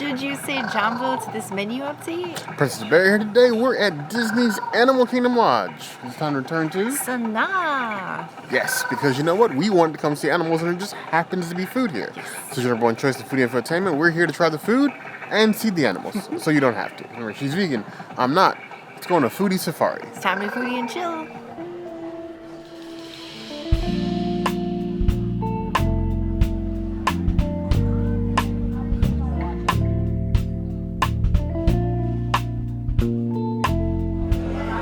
should you say Jumbo to this menu update? Princess Berry here today. We're at Disney's Animal Kingdom Lodge. It's time to return to Sanaa. Yes, because you know what? We wanted to come see animals and it just happens to be food here. So you're everyone choice of foodie infotainment. We're here to try the food and see the animals. So you don't have to. Remember, she's vegan. I'm not. Let's go on a foodie safari. It's time to foodie and chill.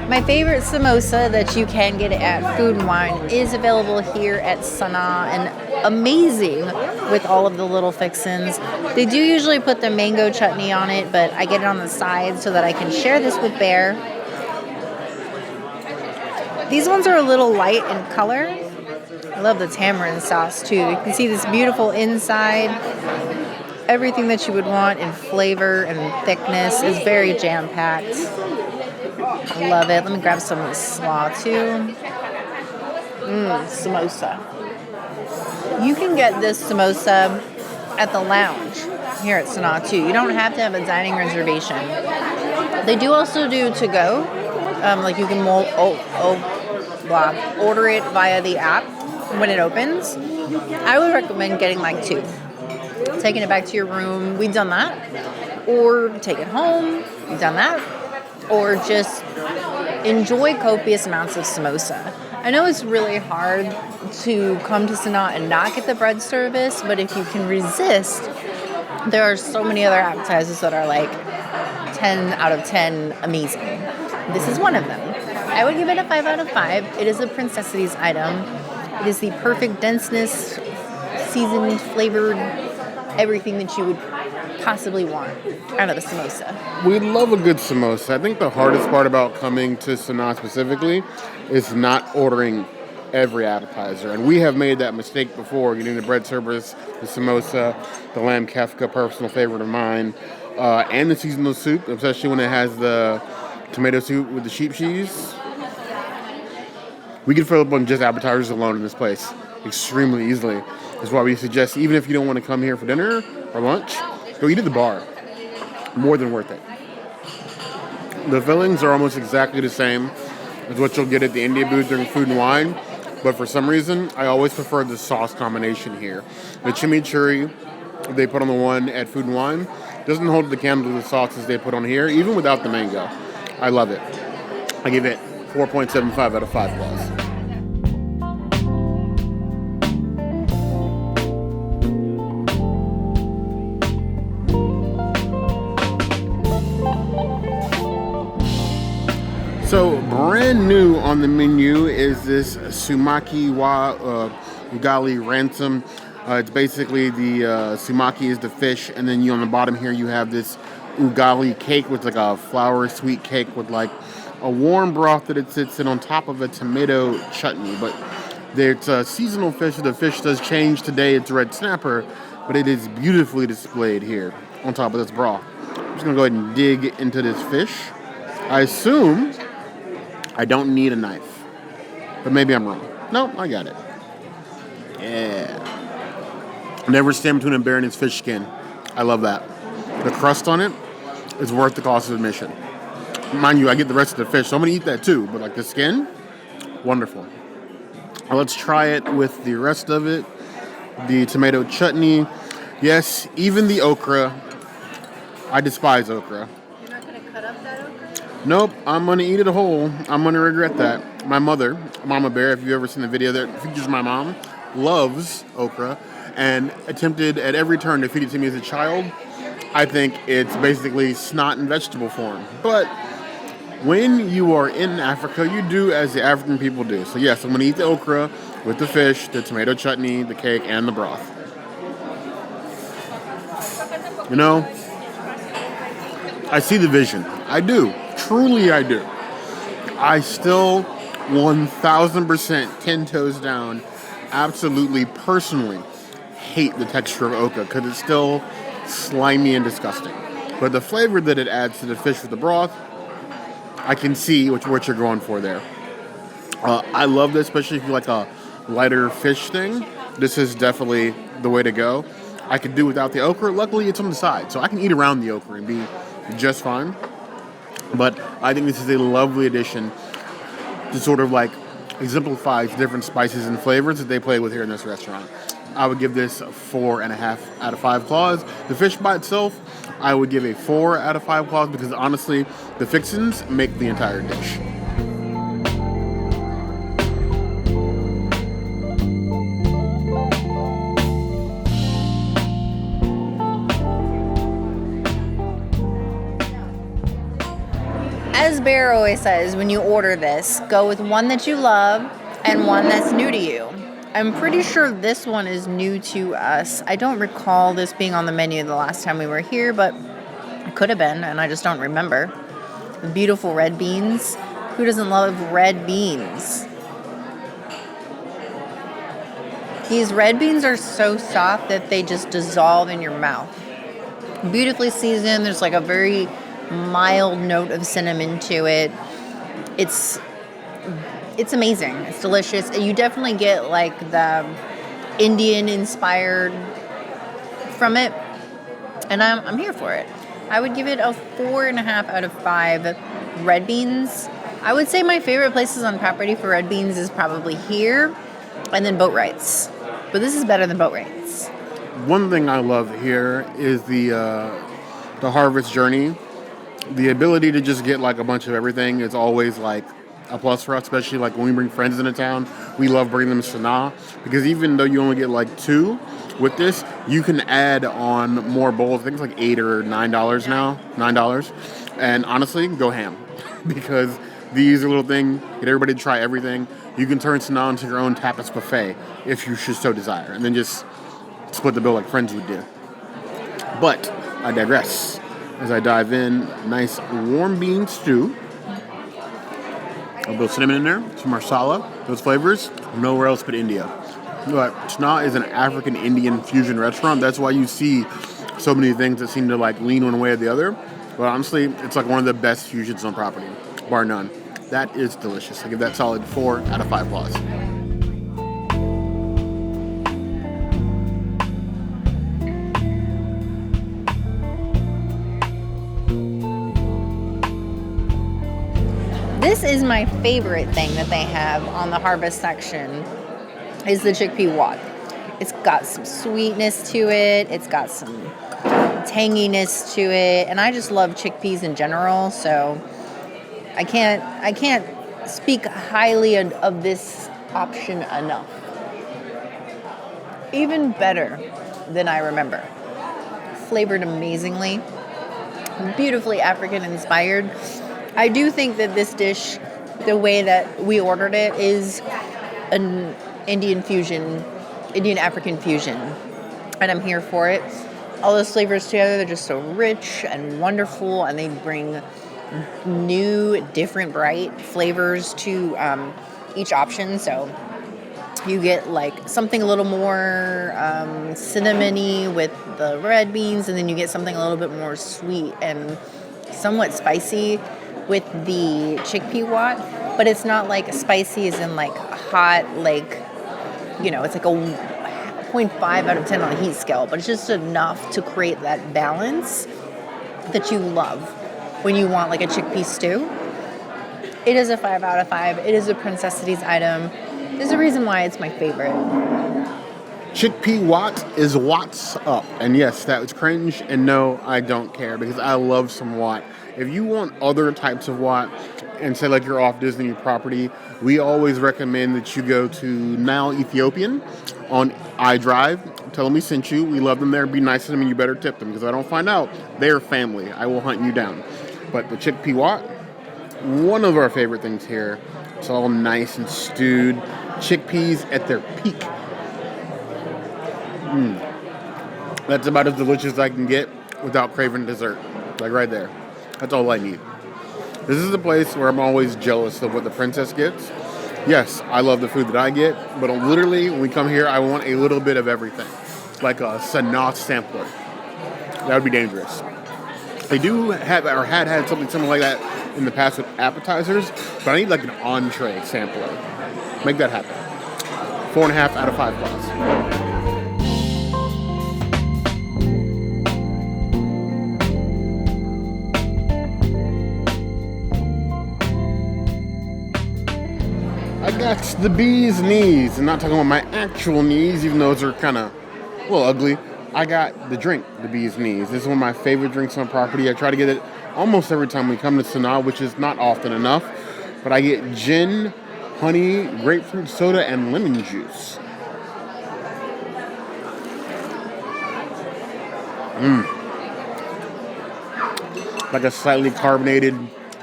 My favorite samosa that you can get at Food and Wine is available here at Sanaa and amazing with all of the little fixins. They do usually put the mango chutney on it, but I get it on the side so that I can share this with Bear. These ones are a little light in color. I love the tamarind sauce too. You can see this beautiful inside. Everything that you would want in flavor and thickness is very jam-packed. I love it. Let me grab some of the slaw too. Samosa. You can get this samosa at the lounge here at Sanaa too. You don't have to have a dining reservation. They do also do to go. Like you can order it via the app when it opens. I would recommend getting like 2. Taking it back to your room. We've done that. Or take it home. We've done that. Or just enjoy copious amounts of samosa. I know it's really hard to come to Sanaa and not get the bread service, but if you can resist, there are so many other appetizers that are like 10 out of 10 amazing. This is one of them. I would give it a 5 out of 5. It is a Princessities item. It is the perfect denseness, seasoned, flavored, everything that you would possibly want out of a samosa. We love a good samosa. I think the hardest part about coming to Sanaa specifically is not ordering every appetizer. And we have made that mistake before, getting the bread service, the samosa, the lamb kefka, personal favorite of mine, and the seasonal soup, especially when it has the tomato soup with the sheep cheese. We can fill up on just appetizers alone in this place extremely easily. That's why we suggest, even if you don't want to come here for dinner or lunch, go eat at the bar. More than worth it. The fillings are almost exactly the same as what you'll get at the India booth during Food and Wine, but for some reason, I always prefer the sauce combination here. The chimichurri they put on the one at Food and Wine doesn't hold the candle to the sauces they put on here, even without the mango. I love it. I give it 4.75 out of 5 plus. So brand new on the menu is this Samaki Ugali ransom. It's basically the Samaki is the fish, and then on the bottom here you have this Ugali cake with like a flour sweet cake with like a warm broth that it sits in on top of a tomato chutney. But it's a seasonal fish. The fish does change today. It's red snapper, but it is beautifully displayed here on top of this broth. I'm just gonna go ahead and dig into this fish. I assume I don't need a knife, but maybe I'm wrong. No, I got it. Yeah. Never stand between a bear and its fish skin. I love that. The crust on it is worth the cost of admission. Mind you, I get the rest of the fish, so I'm going to eat that too, but like the skin, wonderful. Now let's try it with the rest of it. The tomato chutney. Yes, even the okra. I despise okra. You're not going to cut up that okra? Nope, I'm going to eat it whole. I'm going to regret that. My mother, Mama Bear, if you've ever seen the video that features my mom, loves okra and attempted at every turn to feed it to me as a child. I think it's basically snot in vegetable form. But when you are in Africa, you do as the African people do. So yes, I'm going to eat the okra with the fish, the tomato chutney, the cake, and the broth. You know, I see the vision. I do. Truly, I do. I still 1,000% 10 toes down, absolutely, personally hate the texture of okra because it's still slimy and disgusting. But the flavor that it adds to the fish with the broth, I can see what you're going for there. I love this, especially if you like a lighter fish thing. This is definitely the way to go. I could do without the okra. Luckily, it's on the side, so I can eat around the okra and be just fine. But I think this is a lovely addition to sort of like exemplifies different spices and flavors that they play with here in this restaurant. I would give this 4.5 out of 5 claws. The fish by itself, I would give a 4 out of 5 claws because honestly, the fixins make the entire dish. As Bear always says, when you order this, go with one that you love and one that's new to you. I'm pretty sure this one is new to us. I don't recall this being on the menu the last time we were here, but it could have been, and I just don't remember. The beautiful red beans. Who doesn't love red beans? These red beans are so soft that they just dissolve in your mouth. Beautifully seasoned. There's like a very mild note of cinnamon to it. It's amazing. It's delicious. You definitely get like the Indian inspired from it, and I'm here for it. I would give it a 4.5 out of 5 red beans. I would say my favorite places on property for red beans is probably here, and then Boat Rights. But this is better than Boat Rights. One thing I love here is the harvest journey. The ability to just get like a bunch of everything is always like a plus for us, especially like when we bring friends into town. We love bringing them Sanaa because even though you only get like 2 with this, you can add on more bowls. I think it's like $8 or $9 now, $9. And honestly, go ham because these are little things, get everybody to try everything. You can turn Sanaa into your own tapas buffet if you should so desire, and then just split the bill like friends would do. But I digress. As I dive in, nice warm bean stew. A little cinnamon in there, some Masala, those flavors, nowhere else but India. But Sanaa is an African-Indian fusion restaurant. That's why you see so many things that seem to like lean one way or the other. But honestly, it's like one of the best fusions on property, bar none. That is delicious. I give that solid 4 out of 5 claws. This is my favorite thing that they have on the harvest section is the chickpea wok. It's got some sweetness to it. It's got some tanginess to it. And I just love chickpeas in general, so I can't speak highly of this option enough. Even better than I remember. Flavored amazingly. Beautifully African inspired. I do think that this dish, the way that we ordered it, is an Indian African fusion. And I'm here for it. All those flavors together, they're just so rich and wonderful, and they bring new, different, bright flavors to each option. So you get like something a little more cinnamony with the red beans, and then you get something a little bit more sweet and somewhat spicy with the chickpea wok, but it's not like spicy as in like hot, like, you know, it's like a 0.5 out of 10 on the heat scale, but it's just enough to create that balance that you love when you want like a chickpea stew. It is a 5 out of 5. It is a Princessities item. There's a reason why it's my favorite. Chickpea wat is what's up. And yes, that was cringe, and no, I don't care because I love some wat. If you want other types of wat and say like you're off Disney property, we always recommend that you go to Now Ethiopian on iDrive. Tell them we sent you. We love them there. Be nice to them, and you better tip them because if I don't find out, they're family. I will hunt you down. But the chickpea wat, one of our favorite things here. It's all nice and stewed. Chickpeas at their peak. That's about as delicious as I can get without craving dessert. Like right there. That's all I need. This is the place where I'm always jealous of what the princess gets. Yes, I love the food that I get, but literally when we come here, I want a little bit of everything. Like a Sanaa sampler. That would be dangerous. They do have, or had something similar like that in the past with appetizers, but I need like an entree sampler. Make that happen. 4.5 out of 5 claws. Next, the bee's knees. I'm not talking about my actual knees, even though those are kind of a little ugly. I got the drink, the bee's knees. This is one of my favorite drinks on property. I try to get it almost every time we come to Sanaa, which is not often enough. But I get gin, honey, grapefruit soda, and lemon juice. Like a slightly carbonated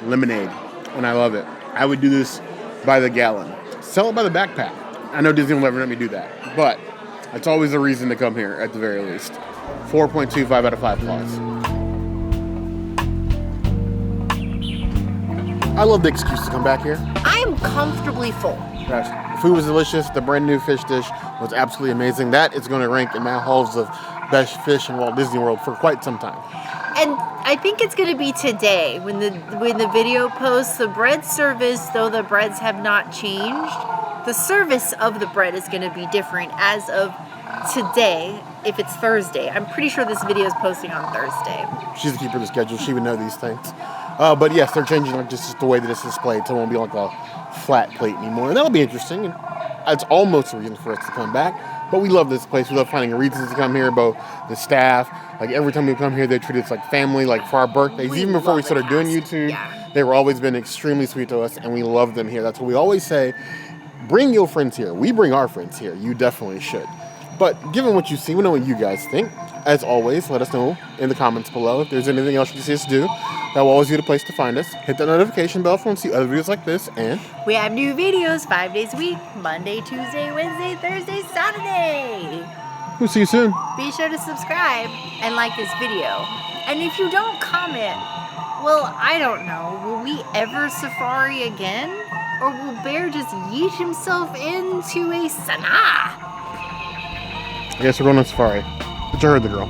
lemonade, and I love it. I would do this by the gallon. Sell it by the backpack. I know Disney will never let me do that, but it's always a reason to come here at the very least. 4.25 out of 5 plus. I love the excuse to come back here. I am comfortably full. Gosh, the food was delicious. The brand new fish dish was absolutely amazing. That is going to rank in my halls of best fish in Walt Disney World for quite some time. And I think it's going to be today when the video posts. The bread service, though the breads have not changed, the service of the bread is going to be different as of today. If it's Thursday, I'm pretty sure this video is posting on Thursday. She's the keeper of the schedule. She would know these things. But yes, they're changing like just the way that it's displayed, so it won't be like a flat plate anymore. And that'll be interesting. And it's almost a reason for us to come back. But we love this place. We love finding reasons to come here. Both the staff, like every time we come here, they treat us like family. Like for our birthdays, even before we started doing YouTube, they were always been extremely sweet to us, and we love them here. That's what we always say. Bring your friends here. We bring our friends here. You definitely should. But given what you see, we know what you guys think. As always, let us know in the comments below if there's anything else you see us do. That will always be the place to find us. Hit that notification bell for when you see other videos like this. And we have new videos 5 days a week: Monday, Tuesday, Wednesday, Thursday, Saturday. we'll see you soon. Be sure to subscribe and like this video. And if you don't comment, well, I don't know. Will we ever safari again? Or will Bear just yeet himself into a Sanaa? I guess we're going on safari. But you heard the girl.